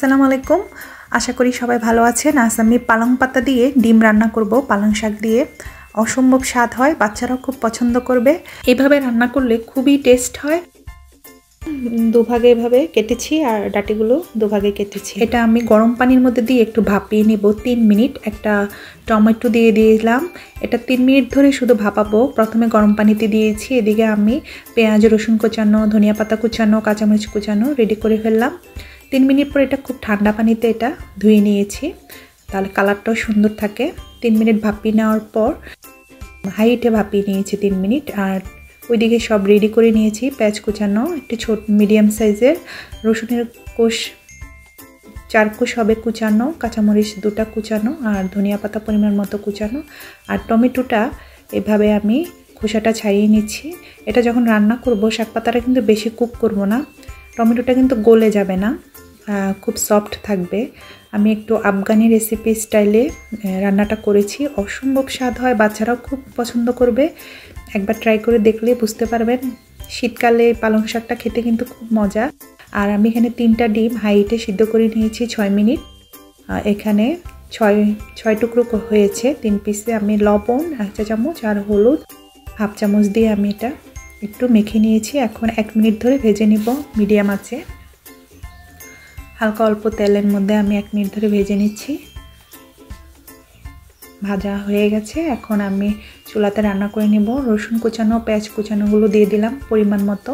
আসসালামু আলাইকুম। আশা করি সবাই ভালো আছেন। আজ আমি পালং পাতা দিয়ে ডিম রান্না করব। পালং শাক দিয়ে অসম্ভব স্বাদ হয়, বাচ্চারাও খুব পছন্দ করবে। এভাবে রান্না করলে খুবই টেস্ট হয়। দুভাগে এভাবে কেটেছি আর ডাটিগুলো দুভাগে কেটেছি। এটা আমি গরম পানির মধ্যে দিয়ে একটু ভাপিয়ে নেব 3 মিনিট। একটা টমেটো দিয়ে দিলাম। এটা 3 মিনিট ধরে শুধু ভাপাবো। প্রথমে গরম পানিতে দিয়েছি, এদিকে আমি পেঁয়াজ, রসুন কুচানো, ধনিয়া পাতা কুচানো, কাঁচামরিচ কুচানো রেডি করে ফেললাম। 3 মিনিট পর এটা খুব ঠান্ডা পানিতে এটা ধুয়ে নিয়েছি, তাহলে কালারটাও সুন্দর থাকে। 3 মিনিট ভাপিয়ে নেওয়ার পর হাই হিটে ভাপিয়ে নিয়েছি 3 মিনিট। আর ওইদিকে সব রেডি করে নিয়েছি। পেঁয়াজ কুচানো, একটু ছোট মিডিয়াম সাইজের রসুনের কোষ 4 কোষ হবে কুচানো, কাঁচামরিচ 2টা কুচানো, আর ধনিয়া পাতা পরিমাণ মতো কুচানো। আর টমেটোটা এভাবে আমি খোসাটা ছাড়িয়ে নিচ্ছি। এটা যখন রান্না করব, শাক পাতাটা কিন্তু বেশি কুক করব না, টমেটোটা কিন্তু গলে যাবে না, খুব সফট থাকবে। আমি একটু আফগানি রেসিপি স্টাইলে রান্নাটা করেছি, অসম্ভব স্বাদ হয়, বাচ্চারাও খুব পছন্দ করবে। একবার ট্রাই করে দেখলে বুঝতে পারবেন। শীতকালে পালং শাকটা খেতে কিন্তু খুব মজা। আর আমি এখানে 3টা ডিম হাই হিটে সিদ্ধ করে নিয়েছি 6 মিনিট। এখানে 6 টুকরো হয়েছে 3 পিসে। আমি লবণ 1 চা চামচ আর হলুদ 1/2 চামচ দিয়ে আমি এটা একটু মেখে নিয়েছি। এখন 1 মিনিট ধরে ভেজে নিব মিডিয়াম আঁচে। হালকা অল্প তেলের মধ্যে আমি 1 মিনিট ধরে ভেজে নিচ্ছি। ভাজা হয়ে গেছে, এখন আমি চুলাতে রান্না করে নেব। রসুন কুচানো, পেঁয়াজ কুচানোগুলো দিয়ে দিলাম পরিমাণ মতো।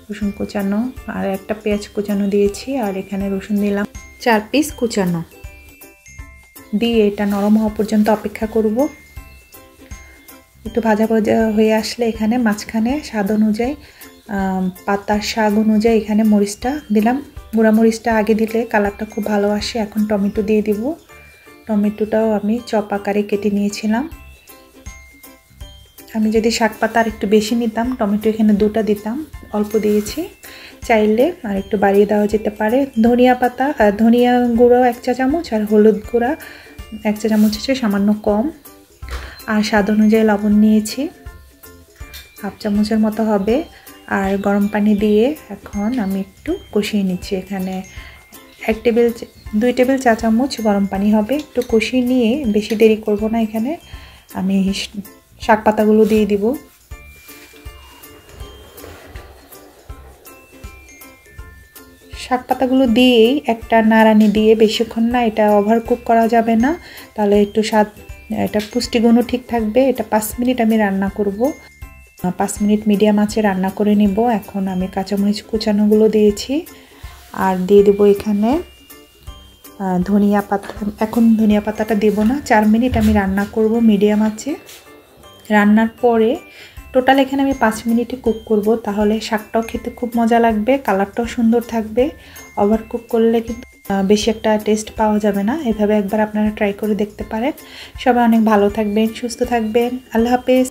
রসুন কুচানো আর একটা পেঁয়াজ কুচানো দিয়েছি, আর এখানে রসুন দিলাম 4 পিস কুচানো দিয়ে এটা নরম হওয়া পর্যন্ত অপেক্ষা করব। একটু ভাজা ভাজা হয়ে আসলে এখানে মাঝখানে স্বাদ অনুযায়ী পাতার শাক অনুযায়ী এখানে মরিচটা দিলাম। গুঁড়া মরিচটা আগে দিলে কালারটা খুব ভালো আসে। এখন টমেটো দিয়ে দিব। টমেটোটাও আমি চপ আকারে কেটে নিয়েছিলাম। আমি যদি শাক পাতা আর একটু বেশি নিতাম, টমেটো এখানে 2টা দিতাম, অল্প দিয়েছি। চাইলে আর একটু বাড়িয়ে দেওয়া যেতে পারে। ধনিয়া পাতা, ধনিয়া গুঁড়ো 1 চা চামচ আর হলুদ গুঁড়া 1 চা চামচ হচ্ছে সামান্য কম। আর স্বাদ অনুযায়ী লবণ নিয়েছি 1/2 চামচের মতো হবে। আর গরম পানি দিয়ে এখন আমি একটু কষিয়ে নিচ্ছি। এখানে 2 টেবিল চা চামচ গরম পানি হবে। একটু কষিয়ে নিয়ে বেশি দেরি করব না, এখানে আমি শাক পাতাগুলো দিয়ে দিব। শাক পাতাগুলো দিয়েই একটা নাড়ানি দিয়ে, বেশিক্ষণ না, এটা ওভার কুক করা যাবে না, তাহলে একটু স্বাদ, এটা পুষ্টিগুণও ঠিক থাকবে। এটা 5 মিনিট আমি রান্না করব। 5 মিনিট মিডিয়াম আঁচে রান্না করে নিব। এখন আমি কাঁচামরিচ কুচানোগুলো দিয়েছি আর দিয়ে দেব এখানে ধনিয়া পাতা। এখন ধনিয়া পাতাটা দেব না, 4 মিনিট আমি রান্না করব মিডিয়াম আঁচে। রান্নার পরে টোটাল এখানে আমি 5 মিনিটে কুক করব, তাহলে শাকটাও খেতে খুব মজা লাগবে, কালারটাও সুন্দর থাকবে। ওভার কুক করলে কিন্তু বেশি একটা টেস্ট পাওয়া যাবে না। এভাবে একবার আপনারা ট্রাই করে দেখতে পারেন। সবাই অনেক ভালো থাকবেন, সুস্থ থাকবেন। আল্লাহ হাফেজ।